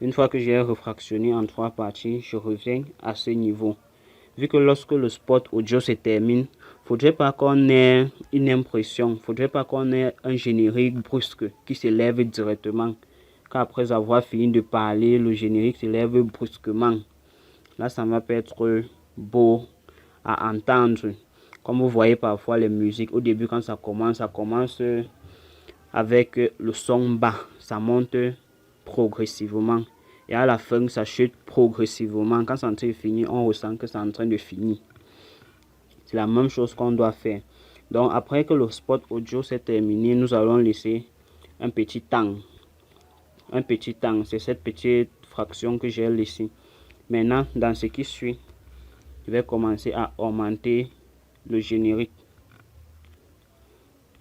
Une fois que j'ai refractionné en 3 parties, je reviens à ce niveau. Vu que lorsque le spot audio se termine, faudrait pas qu'on ait une impression, faudrait pas qu'on ait un générique brusque qui s'élève directement. Qu'après avoir fini de parler, le générique s'élève brusquement. Là, ça ne va pas être beau à entendre. Comme vous voyez parfois les musiques, au début quand ça commence avec le son bas, ça monte progressivement. Et à la fin, ça chute progressivement. Quand c'est en train de finir, on ressent que c'est en train de finir. C'est la même chose qu'on doit faire. Donc après que le spot audio s'est terminé, nous allons laisser un petit temps. Un petit temps, c'est cette petite fraction que j'ai laissée. Maintenant, dans ce qui suit, je vais commencer à augmenter le générique.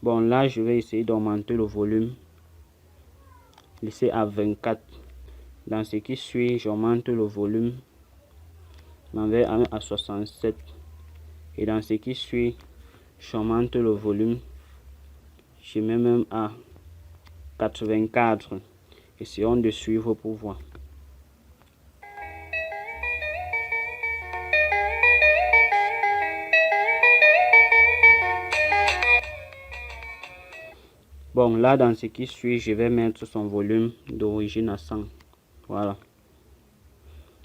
Bon, là, je vais essayer d'augmenter le volume. Laisser à 24. Dans ce qui suit, j'augmente le volume. Je m'en vais à 67. Et dans ce qui suit, j'augmente le volume. Je mets même à 84. Essayons de suivre pour voir. Bon, là, dans ce qui suit, je vais mettre son volume d'origine à 100. Voilà.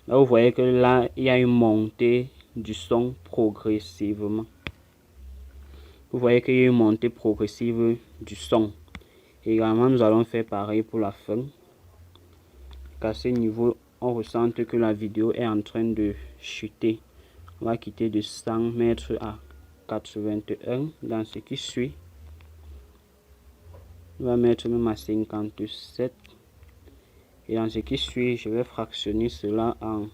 Là, vous voyez que là, il y a une montée du son progressivement. Vous voyez qu'il y a une montée progressive du son. Et également, nous allons faire pareil pour la fin. À ce niveau, on ressent que la vidéo est en train de chuter. On va quitter de 100 mètres à 81. Dans ce qui suit, on va mettre même à 57. Et dans ce qui suit, je vais fractionner cela en...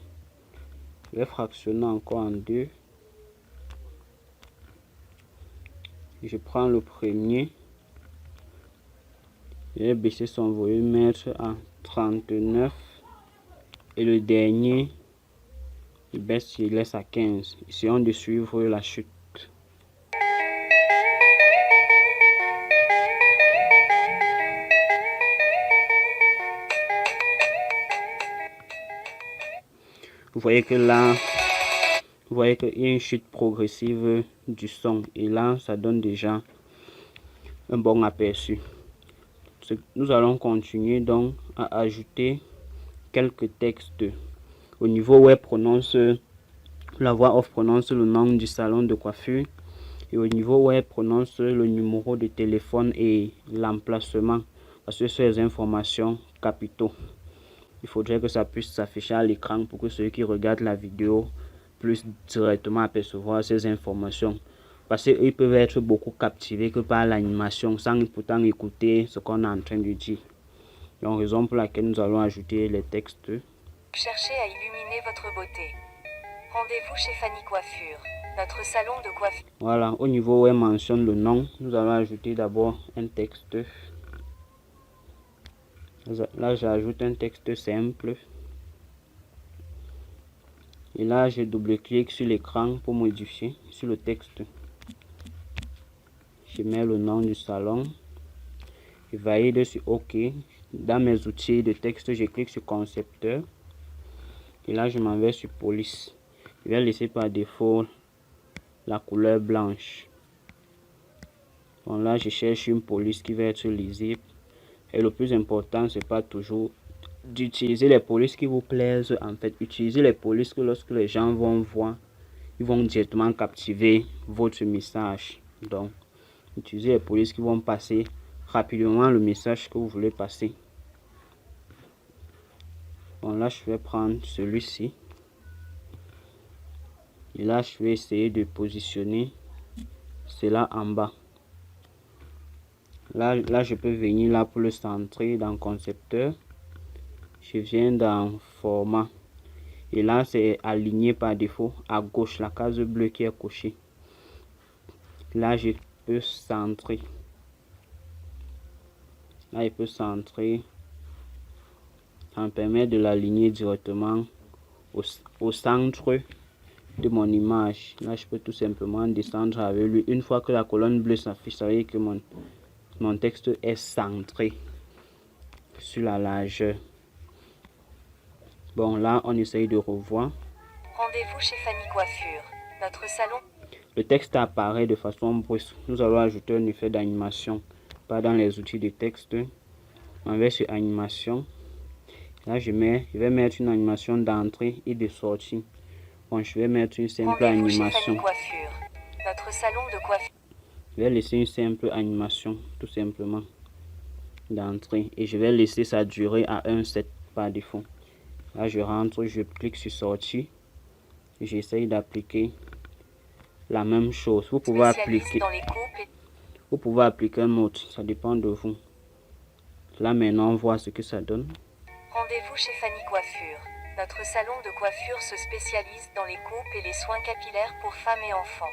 Je vais fractionner encore en 2. Je prends le premier. Je vais baisser son volume, mettre à 39. Et le dernier, je baisse, je laisse à 15. Essayons de suivre la chute. Vous voyez que là, vous voyez qu'il y a une chute progressive du son. Et là, ça donne déjà un bon aperçu. Nous allons continuer donc à ajouter quelques textes. Au niveau où elle prononce, la voix off prononce le nom du salon de coiffure. Et au niveau où elle prononce le numéro de téléphone et l'emplacement. Parce que ce sont les informations capitaux. Il faudrait que ça puisse s'afficher à l'écran pour que ceux qui regardent la vidéo puissent directement apercevoir ces informations. Parce qu'ils peuvent être beaucoup captivés que par l'animation sans pourtant écouter ce qu'on est en train de dire. Donc, raison pour laquelle nous allons ajouter les textes. Cherchez à illuminer votre beauté. Rendez-vous chez Fanny Coiffure, notre salon de coiffure. Voilà, au niveau où elle mentionne le nom, nous allons ajouter d'abord un texte. Là, j'ajoute un texte simple. Et là, je double-clique sur l'écran pour modifier sur le texte. Je mets le nom du salon. Je valide sur OK. Dans mes outils de texte, je clique sur concepteur. Et là, je m'en vais sur police. Je vais laisser par défaut la couleur blanche. Bon, là, je cherche une police qui va être lisible. Et le plus important, c'est pas toujours d'utiliser les polices qui vous plaisent. En fait, utilisez les polices que lorsque les gens vont voir, ils vont directement captiver votre message. Donc, utilisez les polices qui vont passer rapidement le message que vous voulez passer. Bon, là, je vais prendre celui-ci. Et là, je vais essayer de positionner cela en bas. Là, je peux venir là pour le centrer dans concepteur. Je viens dans format. Et là, c'est aligné par défaut à gauche, la case bleue qui est cochée. Là, je peux centrer. Là, je peux centrer. Ça me permet de l'aligner directement au centre de mon image. Là, je peux tout simplement descendre avec lui. Une fois que la colonne bleue s'affiche, ça veut dire que mon texte est centré sur la largeur. Bon, là, on essaye de revoir. Rendez-vous chez Fanny Coiffure. Notre salon. Le texte apparaît de façon brusque. Nous allons ajouter un effet d'animation. Pas dans les outils de texte. On va sur animation. Là, je vais mettre une animation d'entrée et de sortie. Bon, je vais mettre une simple Rendez-vous chez animation. Fanny Coiffure. Notre salon de coiffure. Je vais laisser une simple animation, tout simplement, d'entrée. Et je vais laisser sa durée à 1,7 par défaut. Là, je rentre, je clique sur sortie. J'essaye d'appliquer la même chose. Vous pouvez appliquer un autre, ça dépend de vous. Là, maintenant, on voit ce que ça donne. Rendez-vous chez Fanny Coiffure. Notre salon de coiffure se spécialise dans les coupes et les soins capillaires pour femmes et enfants.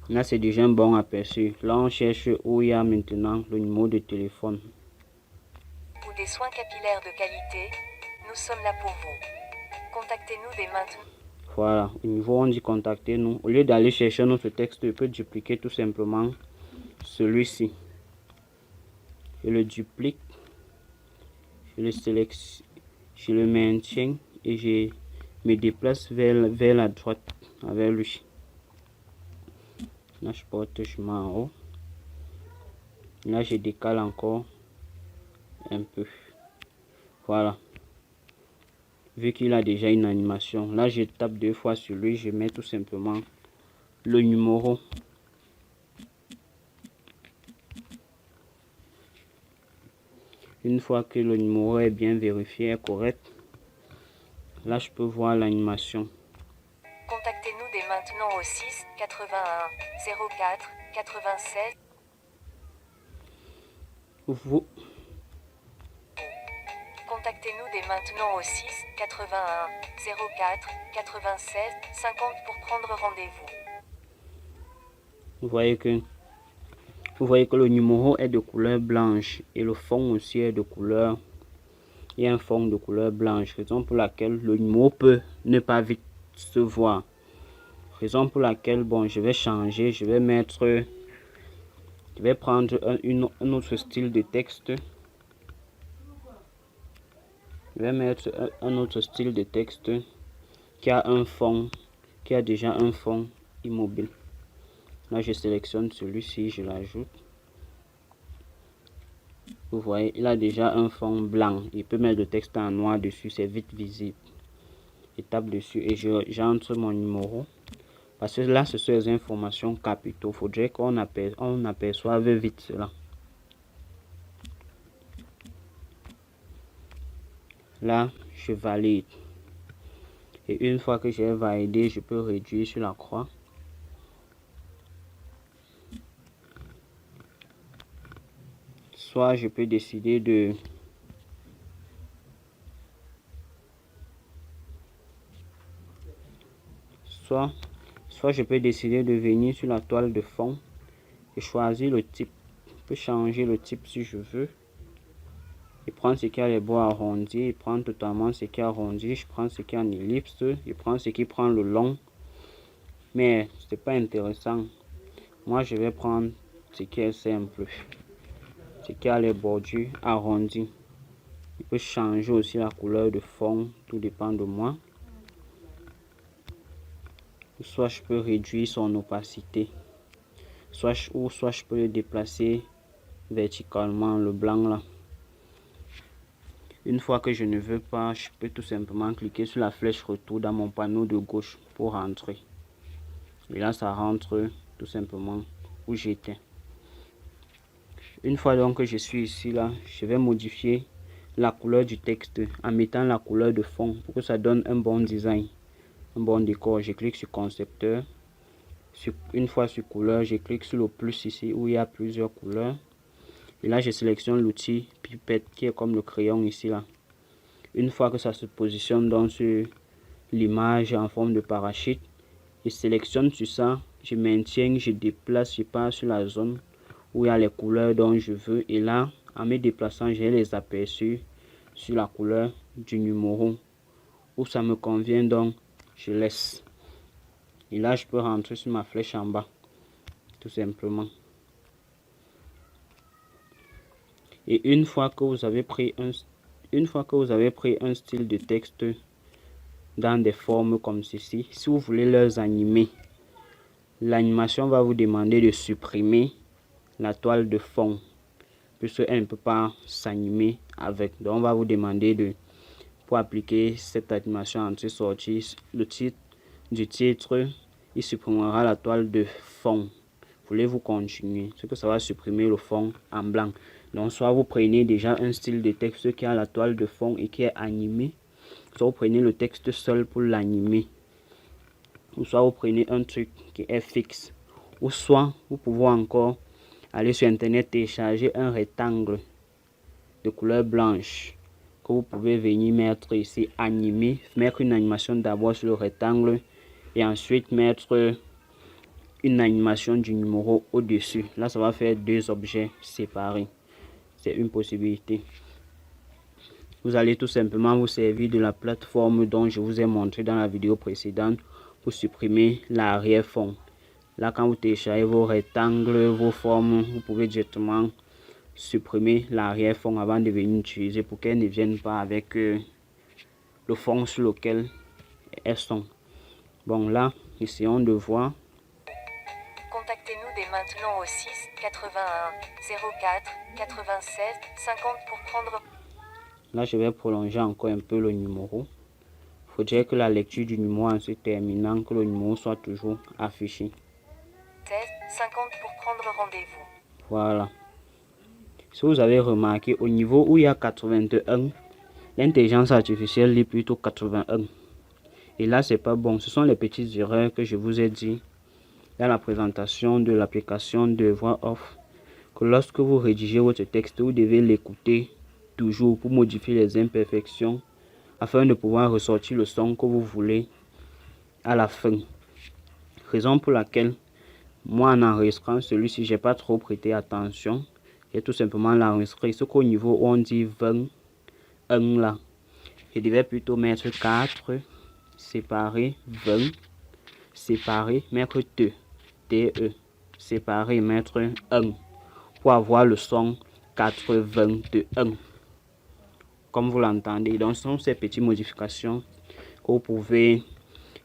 Là, c'est déjà un bon aperçu. Là, on cherche où il y a maintenant le numéro de téléphone. Pour des soins capillaires de qualité, nous sommes là pour vous. Contactez-nous dès maintenant. Voilà, au niveau on dit contactez-nous. Au lieu d'aller chercher notre texte, je peux dupliquer tout simplement celui-ci. Je le duplique, je le sélectionne, je le maintiens et je me déplace vers la droite avec lui. Là, je porte le chemin en haut. Là, je décale encore un peu. Voilà. Vu qu'il a déjà une animation, là, je tape 2 fois sur lui. Je mets tout simplement le numéro. Une fois que le numéro est bien vérifié, est correct, là, je peux voir l'animation. Contactez-nous dès maintenant au 6 81 04 96. Contactez-nous dès maintenant au 6 81 04 96 50 pour prendre rendez-vous. Vous voyez que le numéro est de couleur blanche et le fond aussi est de couleur. Il y a un fond de couleur blanche, raison pour laquelle le numéro peut ne pas vite se voir. Raison pour laquelle, bon, je vais changer, je vais prendre un autre style de texte. Je vais mettre un autre style de texte qui a déjà un fond immobile. Là, je sélectionne celui-ci, je l'ajoute. Vous voyez, il a déjà un fond blanc. Il peut mettre le texte en noir dessus, c'est vite visible. Je tape dessus et j'entre mon numéro. Parce que là, ce sont les informations capitaux. Il faudrait qu'on aperçoive vite cela. Là, je valide. Et une fois que j'ai validé, je peux réduire sur la croix. Soit je peux décider de soit je peux décider de venir sur la toile de fond et choisir le type. Je peux changer le type si je veux. Je prends ce qui a les bords arrondis, je prends totalement ce qui est arrondi, je prends ce qui est en ellipse, je prends ce qui prend le long. Mais c'est pas intéressant. Moi, je vais prendre ce qui est simple. Ce qui a les bordures arrondies. Je peux changer aussi la couleur de fond, tout dépend de moi. Soit je peux réduire son opacité, soit je peux le déplacer verticalement, le blanc là. Une fois que je ne veux pas, je peux tout simplement cliquer sur la flèche retour dans mon panneau de gauche pour rentrer. Et là, ça rentre tout simplement où j'étais. Une fois donc que je suis ici là, je vais modifier la couleur du texte en mettant la couleur de fond pour que ça donne un bon design, un bon décor. Je clique sur concepteur. Une fois sur couleur, je clique sur le plus ici où il y a plusieurs couleurs. Et là, je sélectionne l'outil pipette qui est comme le crayon ici là. Une fois que ça se positionne dans sur l'image en forme de parachute, je sélectionne sur ça, je maintiens, je déplace, je pars sur la zone où il y a les couleurs dont je veux. Et là, en me déplaçant, j'ai les aperçus sur la couleur du numéro où ça me convient, donc je laisse. Et là, je peux rentrer sur ma flèche en bas, tout simplement. Et une fois que vous avez pris un style de texte dans des formes comme ceci. Si vous voulez les animer, l'animation va vous demander de supprimer la toile de fond, puisqu'elle ne peut pas s'animer avec. Donc on va vous demander pour appliquer cette animation entrée-sortie, le titre du titre, il supprimera la toile de fond. Voulez-vous continuer? Ce que ça va supprimer le fond en blanc. Donc soit vous prenez déjà un style de texte qui a la toile de fond et qui est animé, soit vous prenez le texte seul pour l'animer, ou soit vous prenez un truc qui est fixe, ou soit vous pouvez encore aller sur internet télécharger un rectangle de couleur blanche que vous pouvez venir mettre ici, animer, mettre une animation d'abord sur le rectangle et ensuite mettre une animation du numéro au-dessus. Là, ça va faire deux objets séparés. C'est une possibilité. Vous allez tout simplement vous servir de la plateforme dont je vous ai montré dans la vidéo précédente pour supprimer l'arrière-fond. Là, quand vous téléchargez vos rectangles, vos formes, vous pouvez directement supprimer l'arrière-fond avant de venir utiliser pour qu'elles ne viennent pas avec le fond sur lequel elles sont. Bon, là, essayons de voir. Contactez-nous dès maintenant au 6 81 04 96 50 pour prendre. Là, je vais prolonger encore un peu le numéro. Il faudrait que la lecture du numéro en se terminant, que le numéro soit toujours affiché. 50 pour prendre rendez-vous. Voilà. Si vous avez remarqué, au niveau où il y a 81, l'intelligence artificielle lit plutôt 81. Et là, c'est pas bon. Ce sont les petites erreurs que je vous ai dit dans la présentation de l'application de voix off. Que lorsque vous rédigez votre texte, vous devez l'écouter toujours pour modifier les imperfections afin de pouvoir ressortir le son que vous voulez à la fin. Raison pour laquelle moi, en enregistrant celui-ci, j'ai pas trop prêté attention. J'ai tout simplement l'enregistré. Ce qu'au niveau où on dit 21 là, je devais plutôt mettre 4 séparé 20 séparé mettre te séparé mettre 1 pour avoir le son 81 comme vous l'entendez. Donc ce sont ces petites modifications que vous pouvez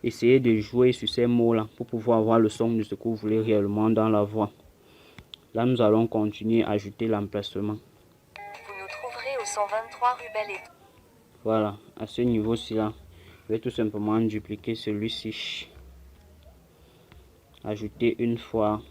essayer de jouer sur ces mots là pour pouvoir avoir le son de ce que vous voulez réellement dans la voix. Là, nous allons continuer à ajouter l'emplacement. Vous nous trouverez au 123 rue Belle et... Voilà, à ce niveau-ci là, je vais tout simplement dupliquer celui-ci. Ajouter une fois